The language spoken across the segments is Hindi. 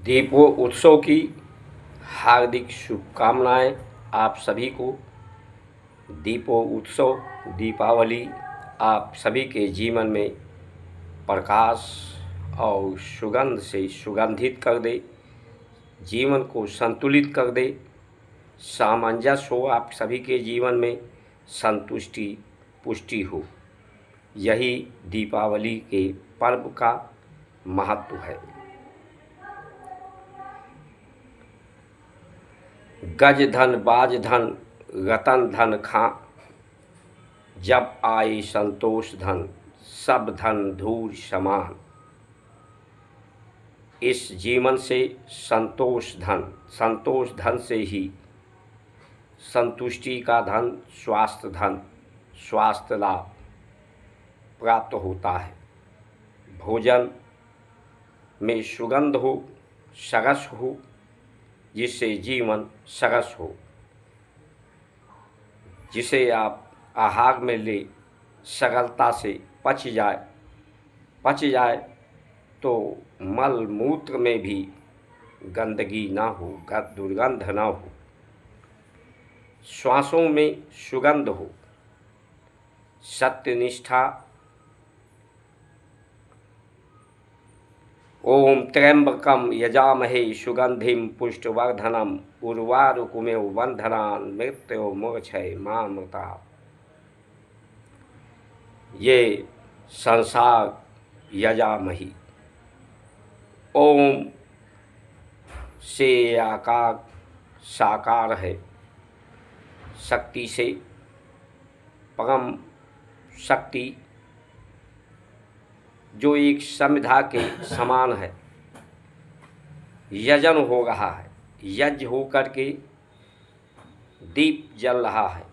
दीपों उत्सव की हार्दिक शुभकामनाएं आप सभी को। दीपों उत्सव दीपावली आप सभी के जीवन में प्रकाश और सुगंध से सुगंधित कर दे, जीवन को संतुलित कर दे, सामंजस्य हो आप सभी के जीवन में, संतुष्टि पुष्टि हो। यही दीपावली के पर्व का महत्व है। गज धन बाज धन रतन धन खां, जब आए संतोष धन सब धन धूल समान। इस जीवन से संतोष धन से ही संतुष्टि का धन, स्वास्थ्य लाभ प्राप्त होता है। भोजन में सुगंध हो, सरस हो, जिससे जीवन सरस हो, जिसे आप आहार में ले सरलता से पच जाए तो मल मूत्र में भी गंदगी ना हो, दुर्गंध ना हो, श्वासों में सुगंध हो, सत्यनिष्ठा। ओम त्र्यंबकम यजामहे सुगंधिम पुष्टवर्धनम उर्वारुकमेव बंधनान् मृत्योर्मुक्षय मामृतात्। ये संसार यजामही। ओम से आकार साकार है, शक्ति से परम शक्ति जो एक संविधा के समान है। यजन हो रहा है, यज्ञ हो करके दीप जल रहा है,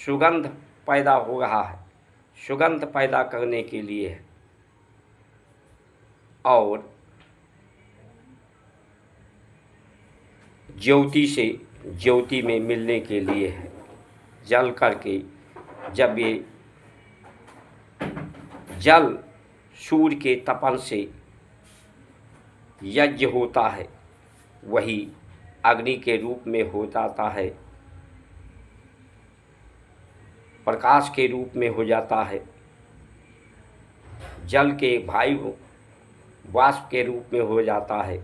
सुगंध पैदा हो रहा है, सुगंध पैदा करने के लिए है और ज्योति से ज्योति में मिलने के लिए है। जल करके जब ये जल सूर्य के तपन से यज्ञ होता है, वही अग्नि के रूप में हो जाता है, प्रकाश के रूप में हो जाता है, जल के वायु वाष्प के रूप में हो जाता है,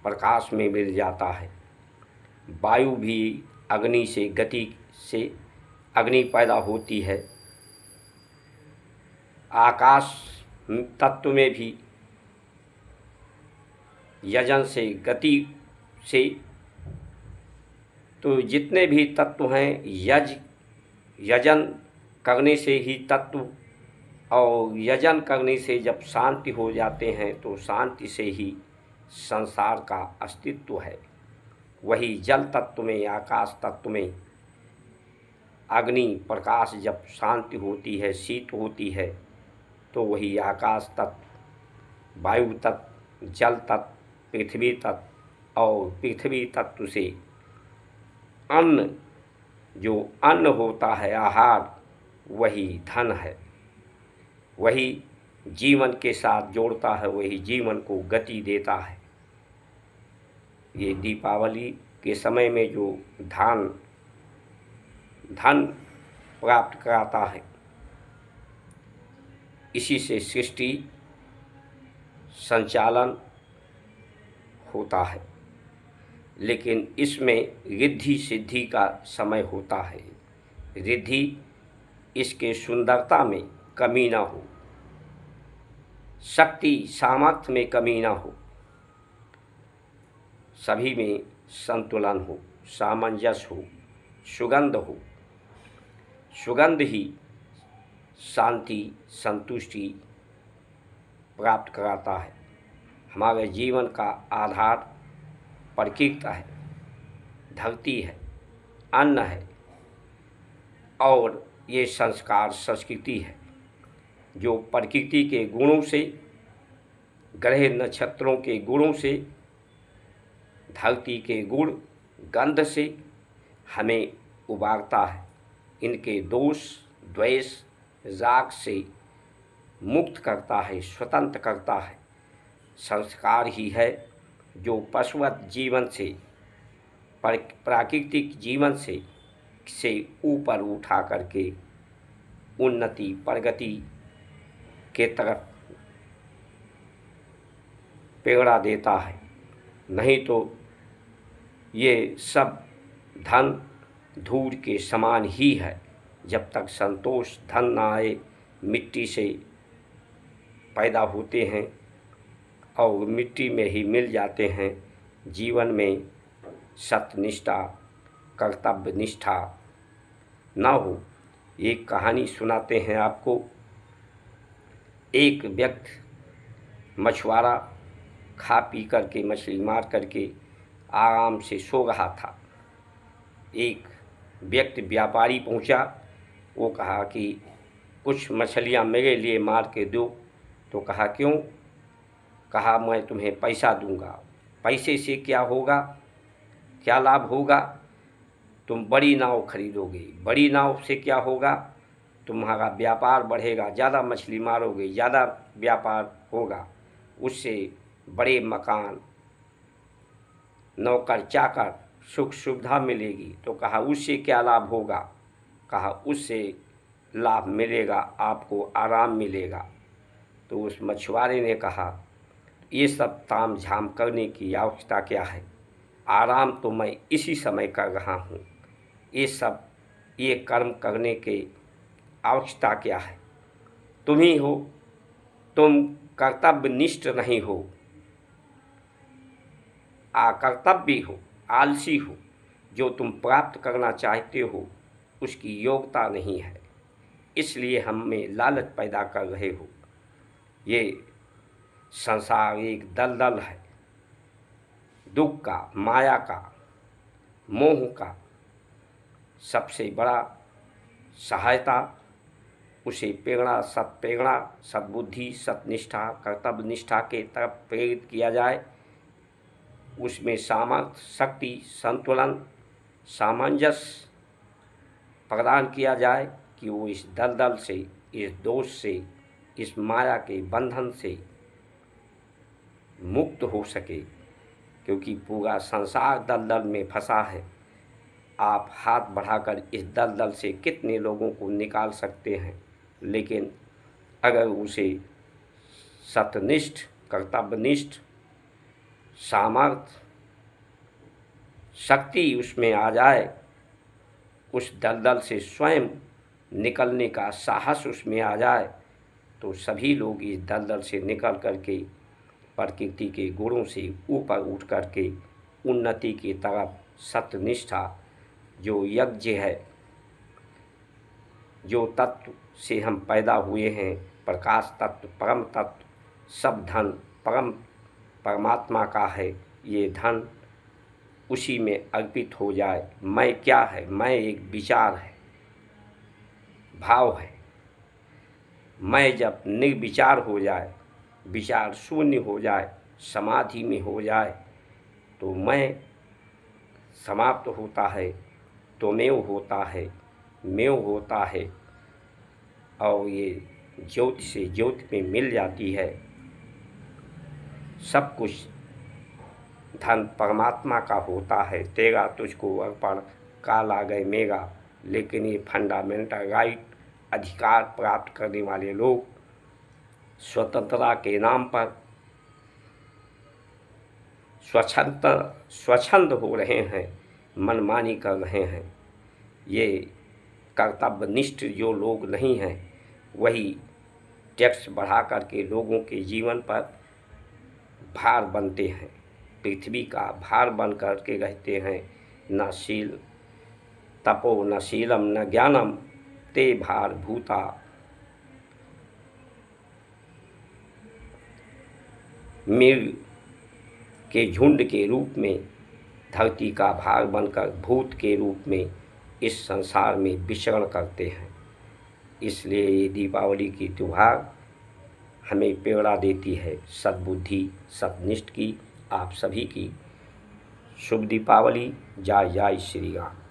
प्रकाश में मिल जाता है। वायु भी अग्नि से गति से अग्नि पैदा होती है। आकाश तत्व में भी यजन से गति से, तो जितने भी तत्व हैं यजन करने से ही तत्व, और यजन करने से जब शांति हो जाते हैं तो शांति से ही संसार का अस्तित्व है। वही जल तत्व में, आकाश तत्व में अग्नि प्रकाश जब शांति होती है, शीत होती है, तो वही आकाश तत्व, वायु तत्व, जल तत्व, पृथ्वी तत्व और पृथ्वी तत्व से अन्न, जो अन्न होता है आहार, वही धन है, वही जीवन के साथ जोड़ता है, वही जीवन को गति देता है। ये दीपावली के समय में जो धन प्राप्त कराता है, इसी से सृष्टि संचालन होता है। लेकिन इसमें रिद्धि सिद्धि का समय होता है। रिद्धि इसके सुंदरता में कमी ना हो, शक्ति सामर्थ्य में कमी ना हो, सभी में संतुलन हो, सामंजस्य हो, सुगंध हो। सुगंध ही शांति संतुष्टि प्राप्त कराता है। हमारे जीवन का आधार प्रकृति है, धरती है, अन्न है और ये संस्कार संस्कृति है, जो प्रकृति के गुणों से, ग्रह नक्षत्रों के गुणों से, धरती के गुण गंध से हमें उबारता है। इनके दोष द्वेष राग से मुक्त करता है, स्वतंत्र करता है संस्कार ही है जो पशुवत जीवन से प्राकृतिक जीवन से ऊपर उठा करके उन्नति प्रगति के तरफ प्रेरणा देता है। नहीं तो ये सब धन धूल के समान ही है। जब तक संतोष धन ना आए, मिट्टी से पैदा होते हैं और मिट्टी में ही मिल जाते हैं। जीवन में सत्यनिष्ठा कर्तव्य निष्ठा ना हो। एक कहानी सुनाते हैं आपको। एक व्यक्ति मछुआरा खा पी करके मछली मार करके आराम से सो रहा था। एक व्यक्ति व्यापारी पहुंचा। वो कहा कि कुछ मछलियां मेरे लिए मार के दो। तो कहा क्यों? कहा मैं तुम्हें पैसा दूंगा। पैसे से क्या होगा, क्या लाभ होगा? तुम बड़ी नाव खरीदोगे। बड़ी नाव से क्या होगा? तुम्हारा व्यापार बढ़ेगा, ज़्यादा मछली मारोगे, ज़्यादा व्यापार होगा, उससे बड़े मकान, नौकर चाकर, सुख सुविधा मिलेगी। तो कहा उससे क्या लाभ होगा? कहा उससे लाभ मिलेगा, आपको आराम मिलेगा। तो उस मछुआरे ने कहा ये सब ताम झाम करने की आवश्यकता क्या है? आराम तो मैं इसी समय कर रहा हूँ। ये कर्म करने के आवश्यकता क्या है? तुम ही हो, तुम कर्तव्यनिष्ठ नहीं हो, अकर्तव्य हो, आलसी हो। जो तुम प्राप्त करना चाहते हो उसकी योग्यता नहीं है, इसलिए हम में लालच पैदा कर रहे हो। ये संसार एक दलदल है, दुख का, माया का, मोह का। सबसे बड़ा सहायता उसे प्रेरणा, सद्बुद्धि, सतनिष्ठा, कर्तव्यनिष्ठा के तरफ प्रेरित किया जाए। उसमें सामर्थ्य, शक्ति, संतुलन, सामंजस्य प्रदान किया जाए कि वो इस दलदल से, इस दोष से, इस माया के बंधन से मुक्त हो सके। क्योंकि पूरा संसार दलदल में फंसा है। आप हाथ बढ़ाकर इस दलदल से कितने लोगों को निकाल सकते हैं, लेकिन अगर उसे सत्यनिष्ठ, कर्तव्यनिष्ठ, सामर्थ्य, शक्ति उसमें आ जाए, उस दलदल से स्वयं निकलने का साहस उसमें आ जाए, तो सभी लोग इस दलदल से निकल करके प्रकृति के गुणों से ऊपर उठ करके उन्नति की तरफ, सत्यनिष्ठा जो यज्ञ है, जो तत्व से हम पैदा हुए हैं, प्रकाश तत्व, परम तत्व, सब धन परमात्मा का है। ये धन उसी में अर्पित हो जाए। मैं क्या है? मैं एक विचार है, भाव है। मैं जब निर्विचार हो जाए, विचार शून्य हो जाए, समाधि में हो जाए, तो मैं समाप्त होता है, त्वमेव होता है, मेव होता है, और ये ज्योति से ज्योति में मिल जाती है। सब कुछ धन परमात्मा का होता है। तेरा तुझको अर्पण, काल आ गए मेरा। लेकिन ये फंडामेंटल राइट, अधिकार प्राप्त करने वाले लोग स्वतंत्रता के नाम पर स्वच्छंद हो रहे हैं, मनमानी कर रहे हैं। ये कर्तव्यनिष्ठ जो लोग नहीं हैं, वही टैक्स बढ़ा करके लोगों के जीवन पर भार बनते हैं, पृथ्वी का भार बन करके रहते हैं। न शील तपो न शीलम न ज्ञानम ते भार भूता। मृग के झुंड के रूप में धरती का भार बनकर भूत के रूप में इस संसार में विचरण करते हैं। इसलिए ये दीपावली की त्योहार हमें प्रेरणा देती है सद्बुद्धि, सतनिष्ठ की। आप सभी की शुभ दीपावली। जय जय श्री राम।